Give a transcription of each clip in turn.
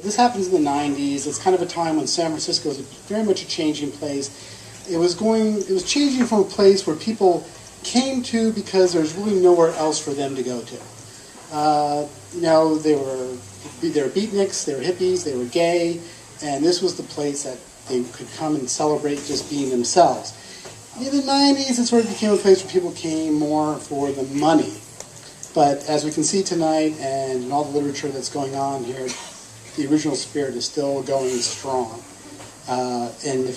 This happens in the 90s. It's kind of a time when San Francisco was very much a changing place. It was changing from a place where people came to because there's really nowhere else for them to go to. They were beatniks, they were hippies, they were gay, and this was the place that they could come and celebrate just being themselves. In the 90s, it sort of became a place where people came more for the money. But as we can see tonight, and in all the literature that's going on here, the original spirit is still going strong. And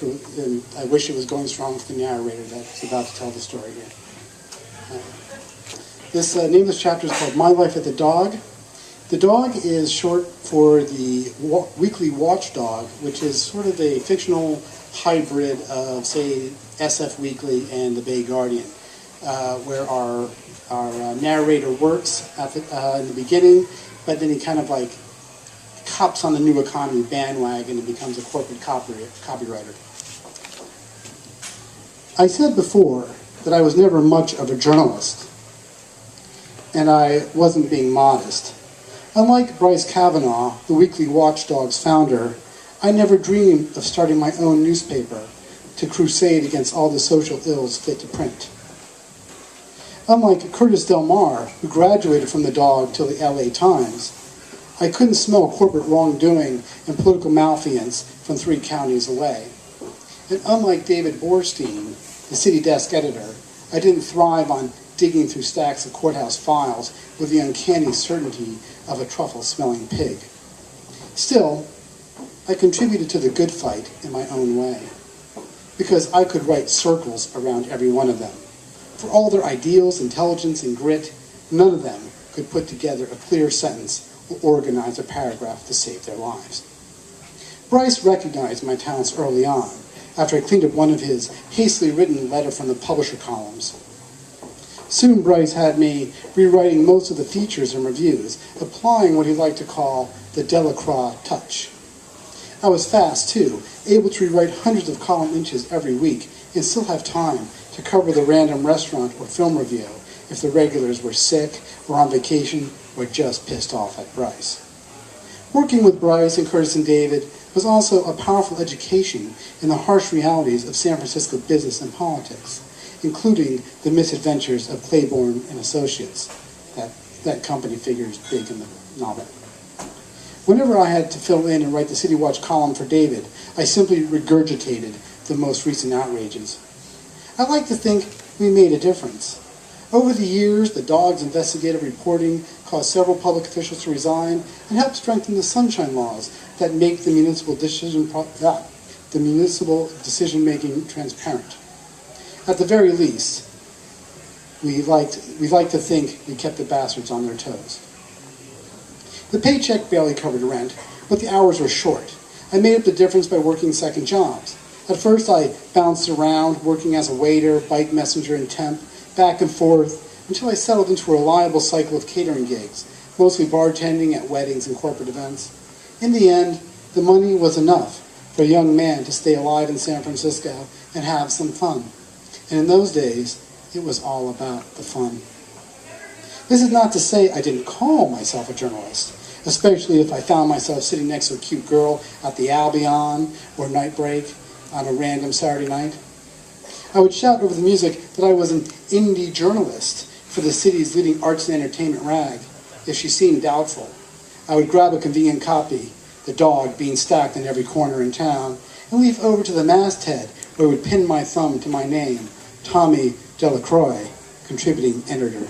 I wish it was going strong with the narrator that's about to tell the story here. This name of this chapter is called My Life at the Dog. The Dog is short for the Weekly Watchdog, which is sort of a fictional hybrid of, say, SF Weekly and the Bay Guardian, where our narrator works in the beginning, but then he kind of like hops on the new economy bandwagon and becomes a corporate copywriter. I said before that I was never much of a journalist, and I wasn't being modest. Unlike Bryce Kavanaugh, the Weekly Watchdog's founder, I never dreamed of starting my own newspaper to crusade against all the social ills fit to print. Unlike Curtis Del Mar, who graduated from the Dog till the LA Times, I couldn't smell corporate wrongdoing and political malfeasance from 3 counties away. And unlike David Borstein, the city desk editor, I didn't thrive on digging through stacks of courthouse files with the uncanny certainty of a truffle-smelling pig. Still, I contributed to the good fight in my own way, because I could write circles around every one of them. For all their ideals, intelligence, and grit, none of them could put together a clear sentence or organize a paragraph to save their lives. Bryce recognized my talents early on, after I cleaned up one of his hastily written letter from the publisher columns. Soon Bryce had me rewriting most of the features and reviews, applying what he liked to call the Delacroix touch. I was fast, too, able to rewrite hundreds of column inches every week and still have time to cover the random restaurant or film review if the regulars were sick or on vacation or just pissed off at Bryce. Working with Bryce and Curtis and David was also a powerful education in the harsh realities of San Francisco business and politics, including the misadventures of Claiborne and Associates. That company figures big in the novel. Whenever I had to fill in and write the City Watch column for David, I simply regurgitated the most recent outrages. I like to think we made a difference. Over the years, the Dog's investigative reporting caused several public officials to resign and helped strengthen the sunshine laws that make the municipal decision-making transparent. At the very least, we like to think we kept the bastards on their toes. The paycheck barely covered rent, but the hours were short. I made up the difference by working second jobs. At first, I bounced around, working as a waiter, bike messenger, and temp, back and forth, until I settled into a reliable cycle of catering gigs, mostly bartending at weddings and corporate events. In the end, the money was enough for a young man to stay alive in San Francisco and have some fun. And in those days, it was all about the fun. This is not to say I didn't call myself a journalist, especially if I found myself sitting next to a cute girl at the Albion or Night Break on a random Saturday night. I would shout over the music that I was an indie journalist for the city's leading arts and entertainment rag if she seemed doubtful. I would grab a convenient copy, the Dog being stacked in every corner in town, and leaf over to the masthead where I would pin my thumb to my name, Tommy Delacroix, contributing editor.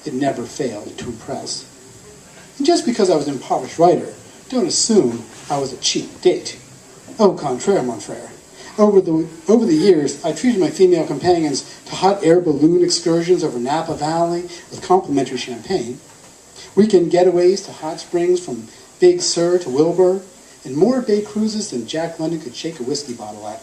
It never failed to impress. And just because I was an impoverished writer, don't assume I was a cheap date. Au contraire, mon frère. Over the years, I treated my female companions to hot air balloon excursions over Napa Valley with complimentary champagne, weekend getaways to hot springs from Big Sur to Wilbur, and more day cruises than Jack London could shake a whiskey bottle at.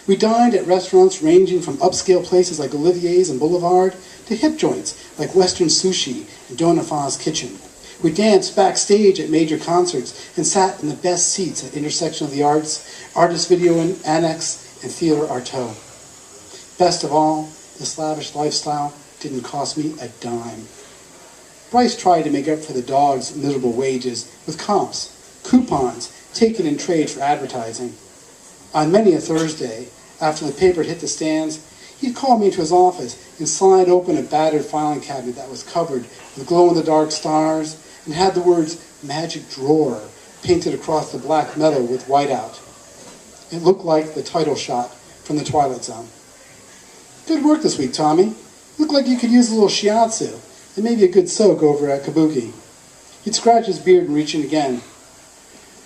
We dined at restaurants ranging from upscale places like Olivier's and Boulevard to hip joints like Western Sushi and Donafa's Kitchen. We danced backstage at major concerts and sat in the best seats at Intersection of the Arts, Artist Video Annex, and Theater Artaud. Best of all, this lavish lifestyle didn't cost me a dime. Bryce tried to make up for the dog's miserable wages with comps, coupons, taken in trade for advertising. On many a Thursday, after the paper hit the stands, he'd call me into his office and slide open a battered filing cabinet that was covered with glow-in-the-dark stars and had the words "Magic Drawer" painted across the black metal with whiteout. It looked like the title shot from The Twilight Zone. "Good work this week, Tommy. Looked like you could use a little shiatsu and maybe a good soak over at Kabuki." He'd scratch his beard and reach in again.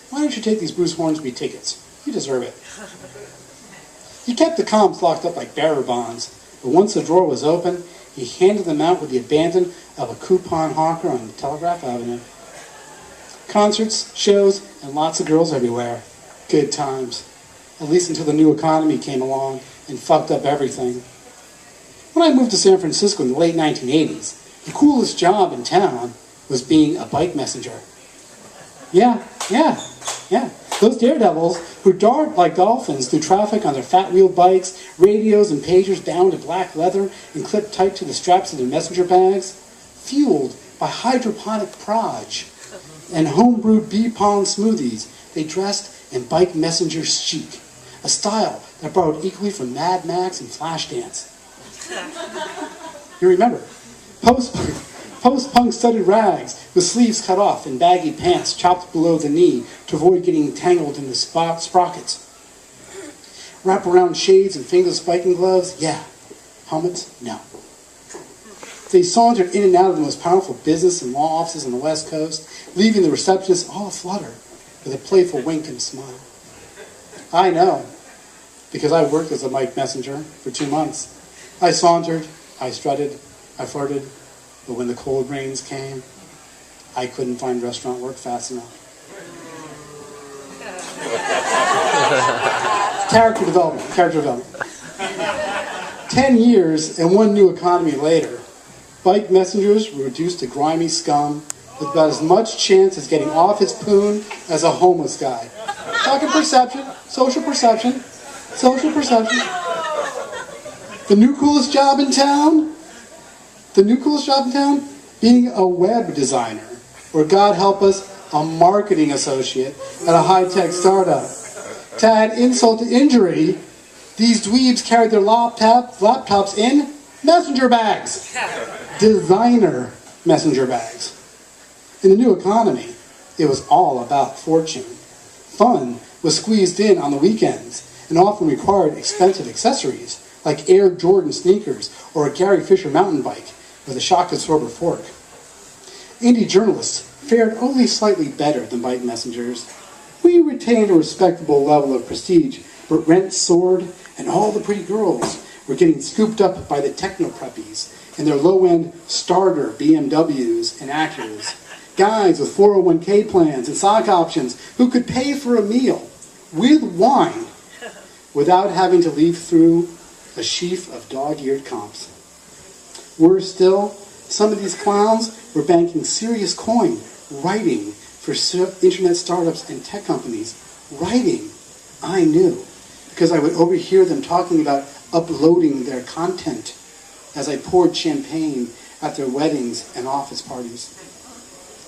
"Why don't you take these Bruce Hornsby tickets? You deserve it." He kept the comps locked up like bearer bonds, but once the drawer was open, he handed them out with the abandon of a coupon hawker on Telegraph Avenue. Concerts, shows, and lots of girls everywhere. Good times. At least until the new economy came along and fucked up everything. When I moved to San Francisco in the late 1980s, the coolest job in town was being a bike messenger. Yeah. Those daredevils who dart like dolphins through traffic on their fat-wheeled bikes, radios and pagers bound in black leather and clipped tight to the straps of their messenger bags, fueled by hydroponic proj and home-brewed bee-pollen smoothies, they dressed in bike messenger chic, a style that borrowed equally from Mad Max and Flashdance. You remember, post-punk studded rags with sleeves cut off and baggy pants chopped below the knee to avoid getting tangled in the sprockets. Wrap-around shades and fingerless biking gloves, yeah. Helmets, no. They sauntered in and out of the most powerful business and law offices on the West Coast, leaving the receptionist all aflutter with a playful wink and smile. I know, because I worked as a bike messenger for 2 months. I sauntered, I strutted, I flirted, but when the cold rains came, I couldn't find restaurant work fast enough. Character development. 10 years and one new economy later, bike messengers were reduced to grimy scum with about as much chance as getting off his poon as a homeless guy. Talking perception, social perception. The new coolest job in town? Being a web designer, or God help us, a marketing associate at a high-tech startup. To add insult to injury, these dweebs carried their laptops in messenger bags. Designer messenger bags. In the new economy, it was all about fortune. Fun was squeezed in on the weekends and often required expensive accessories like Air Jordan sneakers or a Gary Fisher mountain bike with a shock absorber fork. Indie journalists fared only slightly better than bike messengers. We retained a respectable level of prestige, but rent soared and all the pretty girls were getting scooped up by the techno preppies and their low-end starter BMWs and Acuras. Guys with 401k plans and stock options who could pay for a meal with wine without having to leaf through a sheaf of dog-eared comps. Worse still, some of these clowns were banking serious coin, writing for internet startups and tech companies. Writing, I knew, because I would overhear them talking about uploading their content as I poured champagne at their weddings and office parties.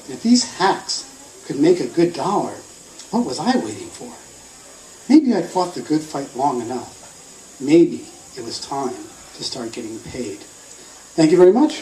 And if these hacks could make a good dollar, what was I waiting for? Maybe I'd fought the good fight long enough. Maybe it was time to start getting paid. Thank you very much.